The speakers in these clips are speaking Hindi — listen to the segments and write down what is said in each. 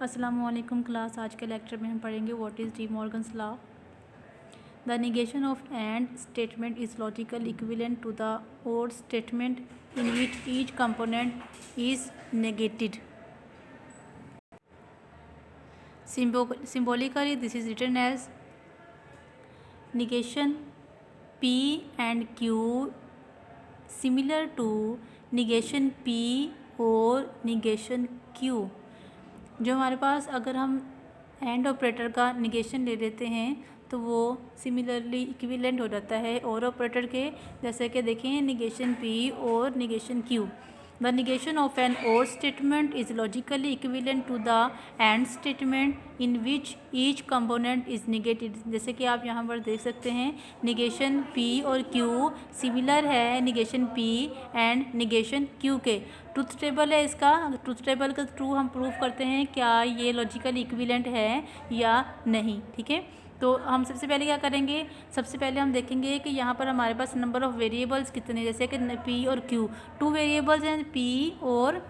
अस्सलामुअलैकुम क्लास। आज के लेक्चर में हम पढ़ेंगे what is De Morgan's law. The negation of and statement is logical equivalent to the or statement in which each component is negated. Symbolically, this is written as negation P and Q similar to negation P और negation Q। जो हमारे पास अगर हम एंड ऑपरेटर का निगेशन ले लेते हैं तो वो सिमिलरली इक्विवेलेंट हो जाता है और ऑपरेटर के, जैसे कि देखें negation P or negation Q। The negation of an or statement is logically equivalent to the and statement in which each component is negated. जैसे कि आप यहाँ पर देख सकते हैं निगेशन P और Q सिमिलर है negation P and negation Q के। ट्रुथ टेबल है इसका, ट्रुथ टेबल के थ्रू हम प्रूव करते हैं क्या ये लॉजिकली इक्विवेलेंट है या नहीं। ठीक है, तो हम सबसे पहले क्या करेंगे, सबसे पहले हम देखेंगे कि यहाँ पर हमारे पास नंबर ऑफ़ वेरिएबल्स कितने, जैसे कि P और Q, 2 वेरिएबल्स हैं P और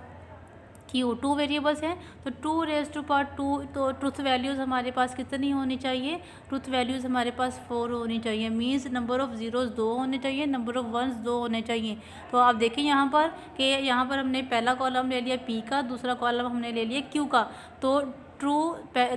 Q, 2 वेरिएबल्स हैं तो 2⁻², तो ट्रुथ वैल्यूज़ हमारे पास कितनी होनी चाहिए, ट्रुथ वैल्यूज़ हमारे पास 4 होनी चाहिए। मीन्स नंबर ऑफ़ ज़ीरोज़ 2 होने चाहिए, नंबर ऑफ़ वंस 2 होने चाहिए। तो आप देखें यहाँ पर कि यहाँ पर हमने पहला कॉलम ले लिया P का, दूसरा कॉलम हमने ले लिया Q का। तो ट्रू,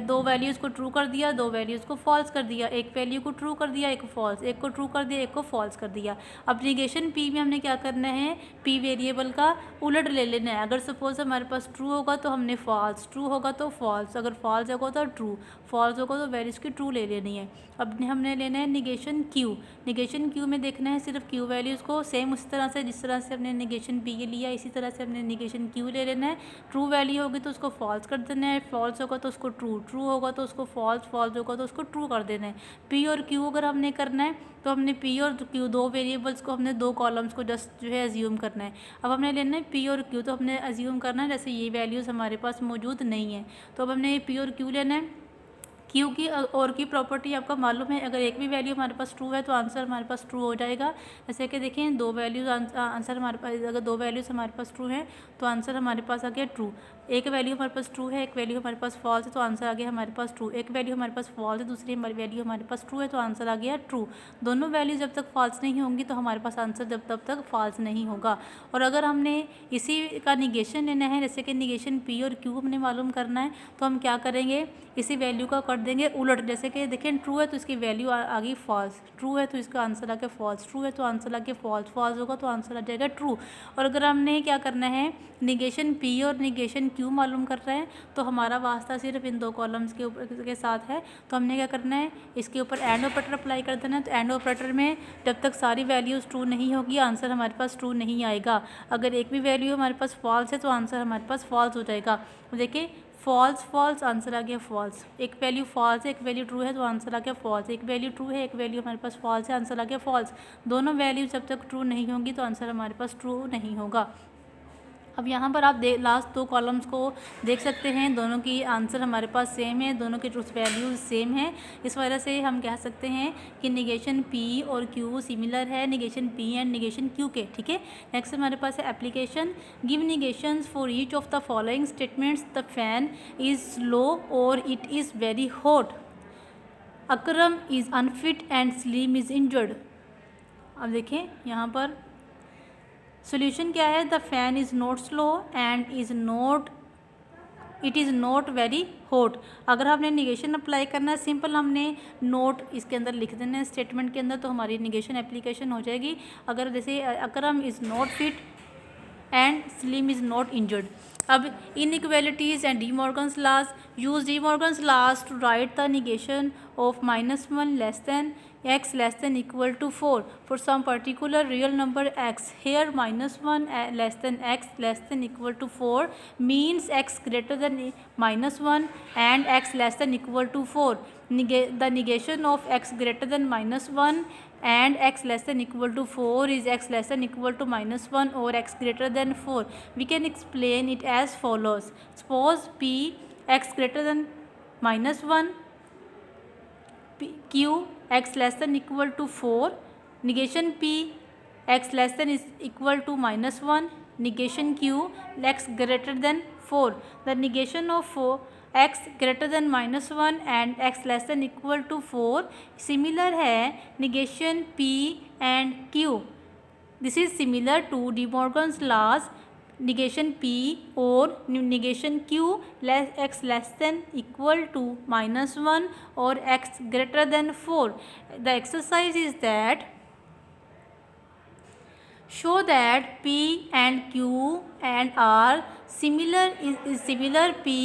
2 वैल्यूज़ को ट्रू कर दिया, 2 वैल्यूज़ को फॉल्स कर दिया, एक वैल्यू को ट्रू कर दिया, एक फॉल्स, एक को ट्रू कर दिया, एक को फॉल्स कर दिया। अब निगेशन P में हमने क्या करना है, P वेरिएबल का उलट ले लेना है। अगर सपोज हमारे पास ट्रू होगा तो हमने फॉल्स, ट्रू होगा तो फॉल्स, अगर फॉल्स होगा तो ट्रू, फॉल्स होगा तो वैल्यूज़ की ट्रू ले लेनी है। अब हमने लेना है निगेशन Q। निगेशन Q में देखना है सिर्फ Q वैल्यूज़ को, सेम उस तरह से जिस तरह से हमने निगेशन P लिया इसी तरह से हमने निगेशन Q ले लेना है। ट्रू वैल्यू होगी तो उसको फॉल्स कर देना है, फॉल्स होगा तो उसको ट्रू, ट्रू होगा तो उसको फॉल्स, फॉल्स होगा तो उसको ट्रू कर देना है। P और Q अगर हमने करना है तो हमने P और Q 2 वेरिएबल्स को, हमने 2 कॉलम्स को जस्ट जो है एज्यूम करना है। अब हमने लेना है P और Q, तो हमने एज्यूम करना है जैसे ये वैल्यूज़ हमारे पास मौजूद नहीं है। तो अब हमने P और Q लेना है। Q की और की प्रॉपर्टी आपका मालूम है, अगर एक भी वैल्यू हमारे पास ट्रू है तो आंसर हमारे पास ट्रू हो जाएगा। जैसे कि देखें 2 वैल्यूज़ आंसर हमारे पास, अगर 2 वैल्यूज़ हमारे पास ट्रू हैं तो आंसर हमारे पास आ गया ट्रू। एक वैल्यू हमारे पास ट्रू है, एक वैल्यू हमारे पास फॉल्स है तो आंसर आ गया हमारे पास ट्रू। एक वैल्यू हमारे पास फॉल्स है, दूसरी वैल्यू हमारे पास ट्रू है तो आंसर आ गया ट्रू। दोनों वैल्यू जब तक फॉल्स नहीं होंगी तो हमारे पास आंसर जब तब तक फॉल्स नहीं होगा। और अगर हमने इसी का निगेशन लेना है, जैसे कि निगेशन P और Q हमने मालूम करना है, तो हम क्या करेंगे, इसी वैल्यू का कर देंगे उलट। जैसे कि देखें ट्रू है तो इसकी वैल्यू आ गई फॉल्स, ट्रू है तो इसका आंसर आ गया फॉल्स, ट्रू है तो आंसर आ गया फॉल्स, फॉल्स होगा तो आंसर आ जाएगा ट्रू। और अगर हमने क्या करना है, negation P or negation Q मालूम कर रहे हैं तो हमारा वास्ता सिर्फ इन 2 कॉलम्स के ऊपर के साथ है। तो हमने क्या करना है, इसके ऊपर एंड ऑपरेटर अप्लाई कर देना है। तो एंड ऑपरेटर में जब तक सारी वैल्यूज़ ट्रू नहीं होगी आंसर हमारे पास ट्रू नहीं आएगा। अगर एक भी वैल्यू हमारे पास फॉल्स है तो आंसर हमारे पास फॉल्स हो जाएगा। देखिए फॉल्स, फॉल्स, आंसर आ गया फॉल्स। एक वैल्यू फॉल्स है, एक वैल्यू ट्रू है तो आंसर आ गया फॉल्स। एक वैल्यू ट्रू है, एक वैल्यू हमारे पास फॉल्स है, आंसर आ गया फॉल्स। दोनों वैल्यू जब तक ट्रू नहीं होंगी तो आंसर हमारे पास ट्रू नहीं होगा। अब यहाँ पर आप लास्ट 2 कॉलम्स को देख सकते हैं, दोनों की आंसर हमारे पास सेम है, दोनों की ट्रुथ वैल्यूज सेम है। इस वजह से हम कह सकते हैं कि निगेशन P और Q सिमिलर है negation P and negation Q के। ठीक है, नेक्स्ट हमारे पास है application. Give negations for each of the following statements, the fan is low और it is very hot, Akram is unfit and Salim is injured. अब देखें यहाँ पर सोल्यूशन क्या है, the fan is not slow and it is not very hot. अगर हमने निगेशन अप्लाई करना है, सिंपल हमने नोट इसके अंदर लिख देना है स्टेटमेंट के अंदर, तो हमारी निगेशन एप्लीकेशन हो जाएगी। अगर जैसे Akram is not fit and Salim is not injured. अब inequalities and De Morgan's laws, use De Morgan's laws to write the negation of -1 less than x less than equal to 4 for some particular real number x. Here -1 less than x less than equal to 4 means x greater than -1 and x less than equal to 4. The negation of x greater than -1 and x less than equal to 4 is x less than equal to -1 or x greater than 4. We can explain it as follows. Suppose p x greater than -1, q x less than equal to 4, negation p x less than is equal to -1, negation q, x greater than 4. The negation of x greater than -1 and x less than equal to 4 similar है negation p and q. This is similar to De Morgan's laws. Negation p or negation q x less than equal to -1 or x greater than 4. The exercise is that show that p and q and r similar is similar. p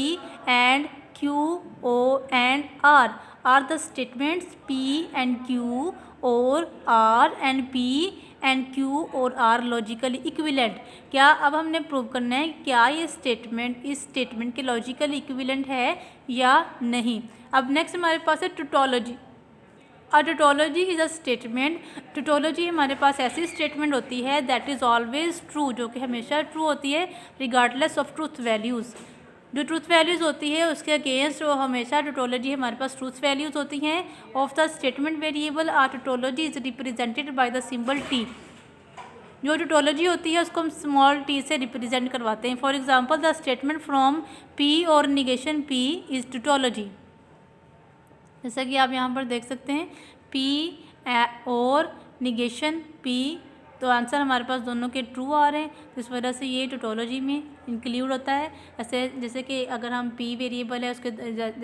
and q o and r are the statements p and q or r and p and Q और आर लॉजिकली इक्विवेलेंट. क्या अब हमने प्रूव करना है क्या ये स्टेटमेंट इस स्टेटमेंट के लॉजिकली इक्विवेलेंट है या नहीं. अब नेक्स्ट हमारे पास है tautology. Tautology is a statement. Tautology हमारे पास ऐसी स्टेटमेंट होती है दैट इज़ ऑलवेज ट्रू, जो कि हमेशा ट्रू होती है रिगार्डलेस ऑफ ट्रूथ वैल्यूज़. जो ट्रूथ वैल्यूज़ होती है उसके अगेंस्ट वो हमेशा टोटोलॉजी हमारे पास ट्रूथ वैल्यूज़ होती हैं. Of the statement variable are tautology is represented by the symbol T. जो टोटोलॉजी होती है उसको हम स्मॉल टी से रिप्रेजेंट करवाते हैं. For example the statement from P और निगेशन पी इज़ टोटोलॉजी. जैसा कि आप यहाँ पर देख सकते हैं पी और निगेशन पी, तो आंसर हमारे पास दोनों के ट्रू आ रहे हैं. तो इस वजह से ये टोटोलॉजी में इंक्लूड होता है. ऐसे जैसे कि अगर हम p वेरिएबल है उसके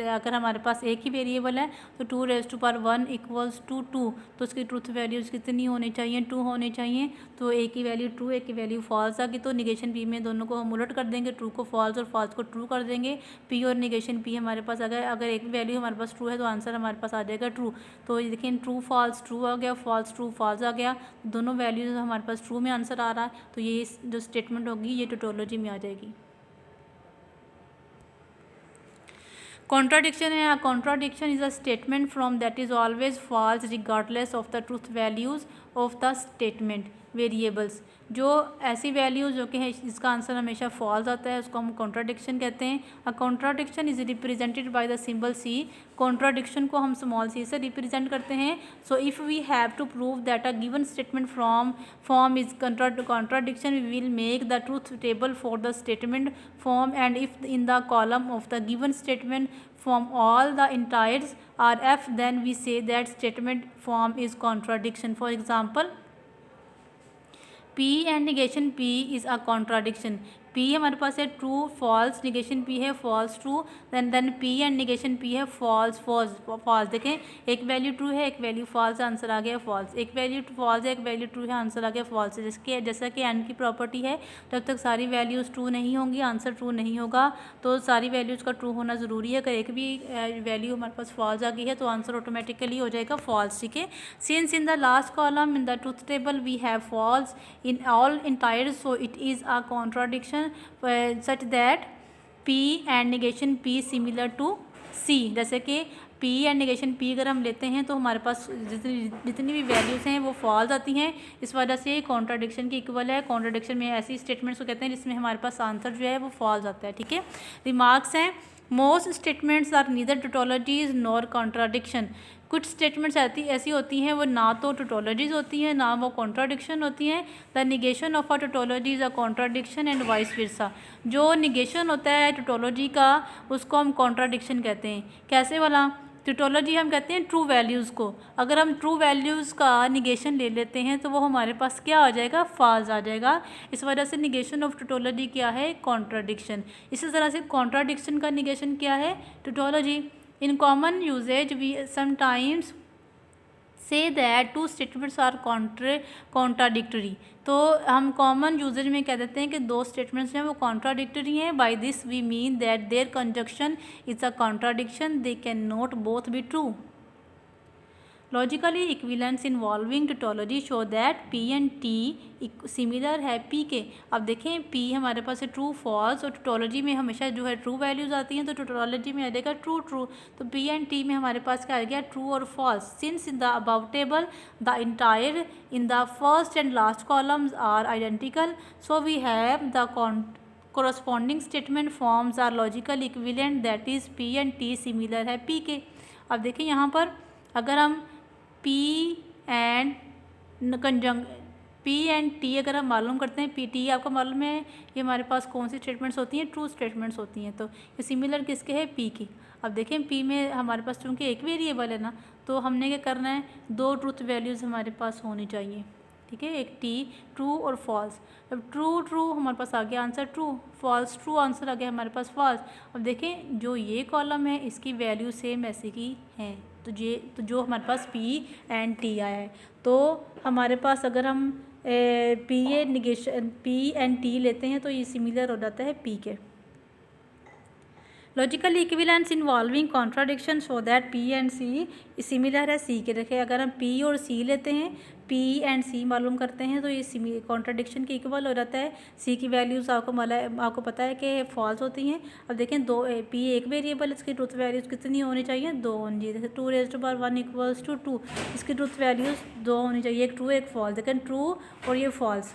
अगर हमारे पास एक ही वेरिएबल है तो 2⁻1 = 2, तो उसकी ट्रूथ वैल्यूज़ कितनी होनी चाहिए 2 होनी चाहिए. तो एक की वैल्यू ट्रू एक की वैल्यू फॉल्स आ गई. तो निगेशन p में दोनों को हम उलट कर देंगे, ट्रू को फॉल्स और फॉल्स को ट्रू कर देंगे. p और निगेशन p हमारे पास अगर एक वैल्यू हमारे पास ट्रू है तो आंसर हमारे पास आ जाएगा ट्रू. तो ये देखिए ट्रू फॉल्स ट्रू आ गया, फॉल्स ट्रू फॉल्स आ गया. दोनों वैल्यूज़ हमारे पास ट्रू में आंसर आ रहा है. तो ये जो स्टेटमेंट होगी ये टोटोलॉजी में आ जाएगी. कॉन्ट्राडिक्शन है. Contradiction is a statement from that is always false regardless of the truth values of the statement variables. जो ऐसी वैल्यूज़ जो कि है जिसका आंसर हमेशा फॉल्स आता है उसको हम कॉन्ट्राडिक्शन कहते हैं. A contradiction is represented by the symbol C. Contradiction को हम स्मॉल सी से रिप्रेजेंट करते हैं. So if we have to prove that a given statement from form is contradiction we will make the truth table for the statement form, and if in the column of the given statement form all the integers are f, then we say that statement form is contradiction. For example p and negation p is a contradiction. p हमारे पास है ट्रू फॉल्स, निगेशन p है false true, then p and negation p है फॉल्स फॉल्स फॉल्स. देखें एक वैल्यू ट्रू है एक वैल्यू फॉल्स, आंसर आ गया फॉल्स. एक वैल्यू फॉल्स है एक वैल्यू ट्रू है, आंसर आ गया फॉल्स. जैसा कि एंड की प्रॉपर्टी है जब तक सारी वैल्यूज़ ट्रू नहीं होंगी आंसर ट्रू नहीं होगा. तो सारी वैल्यूज़ का ट्रू होना ज़रूरी है. अगर एक भी वैल्यू हमारे पास फॉल्स आ गई है तो आंसर ऑटोमेटिकली हो जाएगा फॉल्स. ठीक है. Since in the last column in the truth table we have false in all integers, so it is a contradiction such that p and negation p similar to c. जैसे कि p एंड negation p अगर हम लेते हैं तो हमारे पास जितनी भी वैल्यूज़ हैं वो फॉल्स आती हैं. इस वजह से कॉन्ट्राडिक्शन की इक्वल है. कॉन्ट्राडिक्शन में ऐसी स्टेटमेंट्स को कहते हैं जिसमें हमारे पास आंसर जो है वो फॉल्स आता है. ठीक है. रिमार्क्स हैं. Most statements are neither tautologies nor contradiction. कुछ स्टेटमेंट्स ऐसी होती हैं वो ना तो टोटोलॉजीज होती हैं ना वो कॉन्ट्राडिक्शन होती हैं. The negation of a tautology is a contradiction and vice versa. जो निगेशन होता है टोटोलॉजी का उसको हम कॉन्ट्राडिक्शन कहते हैं. कैसे वाला? टोटोलॉजी हम कहते हैं ट्रू वैल्यूज़ को. अगर हम ट्रू वैल्यूज़ का निगेशन ले लेते हैं तो वो हमारे पास क्या आ जाएगा फॉल्स आ जाएगा. इस वजह से निगेशन ऑफ टोटोलॉजी क्या है कॉन्ट्राडिक्शन. इसी तरह से कॉन्ट्राडिक्शन का निगेशन क्या है tautology. In common usage, we sometimes say that two statements are contradictory. तो हम कॉमन यूजेज में कह देते हैं कि दो स्टेटमेंट्स हैं वो कॉन्ट्राडिक्टरी हैं. By this we mean that there conjunction is a contradiction. They can not both be true. Logically equivalence involving tautology show that p and t similar है p के. अब देखें p हमारे पास है ट्रू फॉल्स और टोटोलॉजी में हमेशा जो है ट्रू वैल्यूज़ आती हैं तो टोटोलॉजी में आ जाएगा ट्रू ट्रू. तो p एंड t में हमारे पास क्या आ गया ट्रू और false. Since in the above table the entire in the first and last columns are identical, so we have the corresponding statement forms are logical equivalent, that is p and t similar है p के. अब देखें यहाँ पर अगर हम p and P and T अगर हम मालूम करते हैं, पी टी आपको मालूम है ये हमारे पास कौन सी स्टेटमेंट्स होती हैं, ट्रू स्टेटमेंट्स होती हैं। तो ये सिमिलर किसके है, पी की। अब देखें पी में हमारे पास चूँकि एक वेरिएबल है ना, तो हमने क्या करना है, दो ट्रूथ वैल्यूज़ हमारे पास होनी चाहिए, ठीक है, एक टी, ट्रू और फॉल्स। अब ट्रू ट्रू हमारे पास आ गया answer true, false true answer आ गया हमारे पास फॉल्स। अब देखें जो ये कॉलम है इसकी वैल्यू सेम ऐसे की है, तो जो हमारे पास पी एंड टी आया है, तो हमारे पास अगर हम पी एंड टी लेते हैं तो ये सिमिलर हो जाता है पी के। Logical equivalence involving contradiction so that P and C similar है सी के। देखिए अगर हम पी और सी लेते हैं, पी एंड सी मालूम करते हैं, तो ये कॉन्ट्राडिक्शन के इक्वल हो जाता है। सी की वैल्यूज़ आपको पता है कि फॉल्स होती हैं। अब देखें दो पी एक वेरिएबल, इसकी ट्रूथ वैल्यूज़ कितनी होनी चाहिए, 2 होनी चाहिए। जैसे 2⁻1 = 2, इसकी ट्रूथ वैल्यूज़ 2 होनी चाहिए, एक ट्रू एक फॉल्स। देखें ट्रू और ये फॉल्स,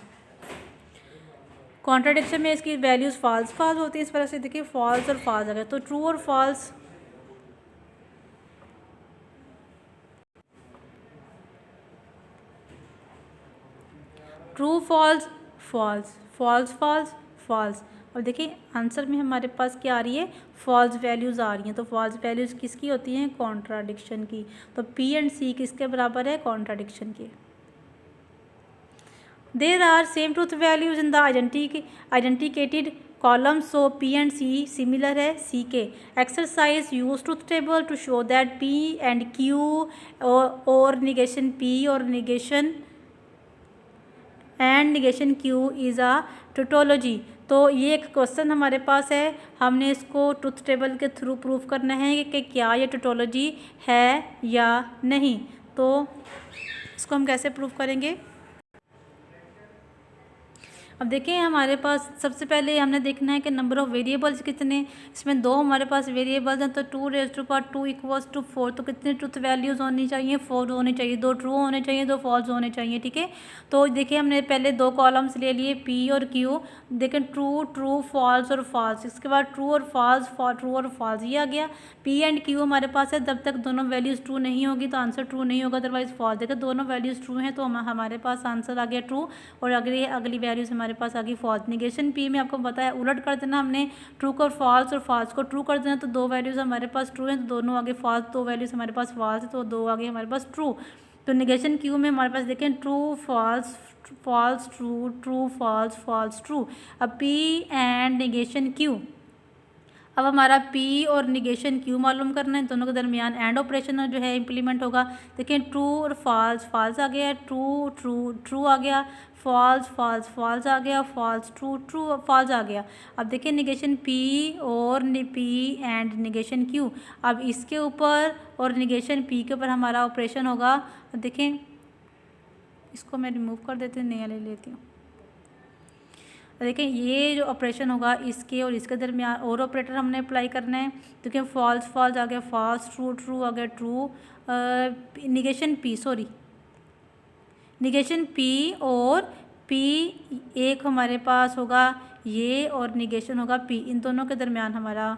कॉन्ट्राडिक्शन में इसकी वैल्यूज़ फॉल्स होती है, इस वजह से देखिए फॉल्स और फॉल्स आ गया। तो ट्रू और false, true false false, false false false. अब देखिए आंसर में हमारे पास क्या आ रही है, फॉल्स वैल्यूज़ आ रही हैं। तो फॉल्स वैल्यूज़ किसकी होती हैं, कॉन्ट्राडिक्शन की। तो पी एंड सी किसके बराबर है, कॉन्ट्राडिक्शन के। There are same truth values in the identicated columns, so P and C similar है C के। Exercise use truth table to show that P and Q or negation P or negation Q is a tautology। तो ये एक क्वेश्चन हमारे पास है, हमने इसको ट्रुथ टेबल के थ्रू प्रूफ करना है कि क्या ये टोटोलॉजी है या नहीं। तो इसको हम कैसे प्रूफ करेंगे। अब देखिए हमारे पास सबसे पहले हमने देखना है कि नंबर ऑफ़ वेरिएबल्स कितने, इसमें 2 हमारे पास वेरिएबल्स हैं, तो 2⁻2 = 4। तो कितने ट्रुथ वैल्यूज़ होनी चाहिए, 4 होनी चाहिए, 2 ट्रू होने चाहिए, 2 फॉल्स होने चाहिए, ठीक है। तो देखिए हमने पहले 2 कॉलम्स ले लिए पी और क्यू, देखें ट्रू ट्रू फॉल्स और फॉल्स, इसके बाद ट्रू और फॉल्स ट्रू और फॉल्स, ये आ गया। पी एंड क्यू हमारे पास है, जब तक दोनों वैल्यूज़ ट्रू नहीं होगी तो आंसर ट्रू नहीं होगा, अदरवाइज फॉल्स। देखिए दोनों वैल्यूज़ ट्रू हैं तो हमारे पास आंसर आ गया ट्रू, और अगली वैल्यूज़ हमारे पास आ गई फॉल्स। निगेशन पी में आपको पता है उलट कर देना, हमने ट्रू को फॉल्स और फॉल्स को ट्रू कर देना, तो 2 वैल्यूज़ हमारे पास ट्रू हैं तो दोनों आगे फॉल्स, 2 वैल्यूज़ हमारे पास फॉल्स है तो 2 आगे हमारे पास ट्रू। तो निगेशन क्यू में हमारे पास देखें true false false true true false false true. अब पी एंड निगेशन क्यू, अब हमारा P और निगेशन Q मालूम करना है, दोनों के दरमियान एंड ऑपरेशन जो है इम्प्लीमेंट होगा। देखिए ट्रू और फॉल्स, फॉल्स आ गया, ट्रू ट्रू ट्रू आ गया, फॉल्स फॉल्स फॉल्स आ गया, फॉल्स ट्रू ट्रू फॉल्स आ गया। अब देखिए निगेशन P और P एंड निगेशन Q, अब इसके ऊपर और निगेशन P के ऊपर हमारा ऑपरेशन होगा। देखें इसको मैं रिमूव कर देती हूँ, नया ले लेती हूँ। देखिए ये जो ऑपरेशन होगा इसके और इसके दरमियान और ऑपरेटर हमने अप्लाई करना है। देखिए फॉल्स फॉल्स आ गया, फॉल्स ट्रू ट्रू आ गया, ट्रू निगेशन पी और पी एक हमारे पास होगा ये और निगेशन होगा पी, इन दोनों के दरमियान हमारा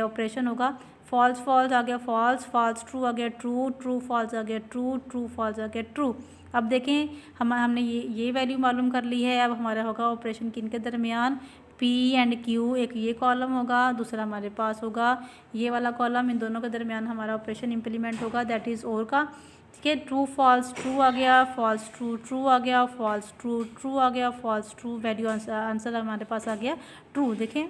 ऑपरेशन होगा। फॉल्स फॉल्स आ गया, फॉल्स फॉल्स ट्रू आ गया, ट्रू ट्रू फॉल्स आ गया, ट्रू ट्रू फॉल्स आ गया, ट्रू। अब देखें हमने ये वैल्यू मालूम कर ली है। अब हमारा होगा ऑपरेशन किन के दरमियान, P एंड Q, एक ये कॉलम होगा, दूसरा हमारे पास होगा ये वाला कॉलम, इन दोनों के दरमियान हमारा ऑपरेशन इम्प्लीमेंट होगा, दैट इज़ और का, ठीक है। ट्रू फॉल्स ट्रू आ गया, फॉल्स ट्रू ट्रू आ गया, फॉल्स ट्रू ट्रू आ गया, फॉल्स ट्रू, वैल्यू आंसर हमारे पास आ गया ट्रू। देखें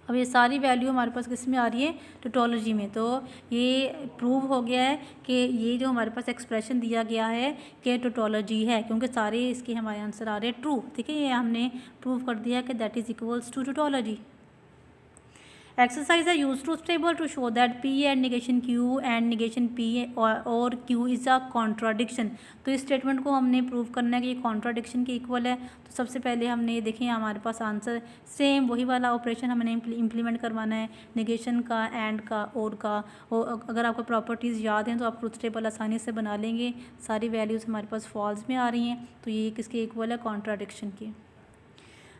अब ये सारी वैल्यू हमारे पास किस में आ रही है, टोटोलॉजी में। तो ये प्रूव हो गया है कि ये जो हमारे पास एक्सप्रेशन दिया गया है कि टोटोलॉजी है, क्योंकि सारे इसके हमारे आंसर आ रहे हैं ट्रू, ठीक है। ये हमने प्रूव कर दिया कि that is equals to tautology. Exercise are used to table to show that P and negation Q and negation P और Q is a contradiction। तो इस स्टेटमेंट को हमने प्रूव करना है कि ये कॉन्ट्राडिक्शन के इक्वल है। तो सबसे पहले हमने देखें हमारे पास आंसर सेम वही वाला ऑपरेशन हमने इम्प्लीमेंट करवाना है, नेगेशन का, एंड का, और का। और अगर आपको प्रॉपर्टीज़ याद हैं तो आप ट्रूथ टेबल आसानी से बना लेंगे। सारी वैल्यूज़ हमारे पास फॉल्स में आ रही हैं, तो ये किसके इक्वल है, कॉन्ट्राडिक्शन की।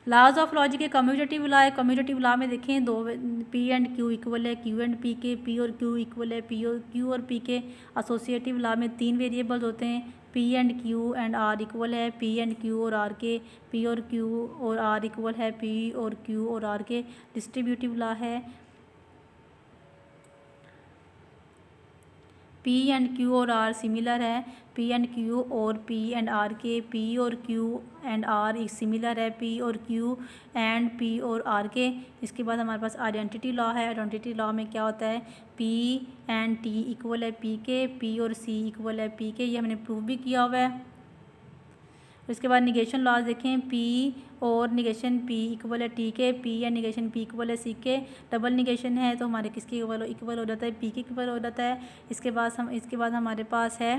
लॉज ऑफ लॉजिक के कम्यूटेटिव लॉ है। कम्यूटेटिव लॉ में देखें दो P एंड Q इक्वल है, Q एंड P के, P और Q इक्वल है, Q और P के। एसोसिएटिव लॉ में 3 वेरिएबल्स होते हैं, P and Q and R equal है पी एंड क्यू और आर के, पी और क्यू और आर इक्वल है पी और क्यू और आर के। डिस्ट्रीब्यूटिव लॉ है पी एंड क्यू और आर सिमिलर है, पी एंड क्यू और पी एंड आर के, पी और क्यू एंड आर सिमिलर है, पी और क्यू एंड पी और आर के। इसके बाद हमारे पास आइडेंटिटी लॉ है। आइडेंटिटी लॉ में क्या होता है, पी एंड टी इक्वल है पी के, पी और सी इक्वल है पी के, ये हमने प्रूव भी किया हुआ है। उसके बाद निगेशन लॉज देखें, पी और निगेशन पी इक्वल है टी के, पी या निगेशन पी इक्वल है सी के। डबल निगेशन है तो हमारे किसके इक्वल हो जाता है, पी के इक्वल हो जाता है। इसके बाद हमारे पास है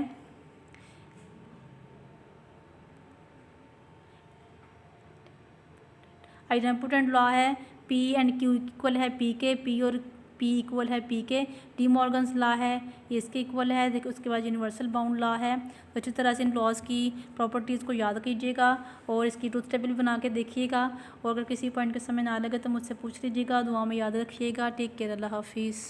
आइडेंटिटी लॉ है पी एंड क्यू इक्वल है पी के, पी और पी इक्वल है पी के। डी मॉर्गन्स लॉ है, ये इसके इक्वल है। देखिए उसके बाद यूनिवर्सल बाउंड लॉ है। तो अच्छी तरह से इन लॉज की प्रॉपर्टीज़ को याद कीजिएगा और इसकी ट्रूथ टेबल बना के देखिएगा। और अगर किसी पॉइंट के समय ना लगे तो मुझसे पूछ लीजिएगा। दुआ में याद रखिएगा। टेक केयर, अल्लाह हाफिज़।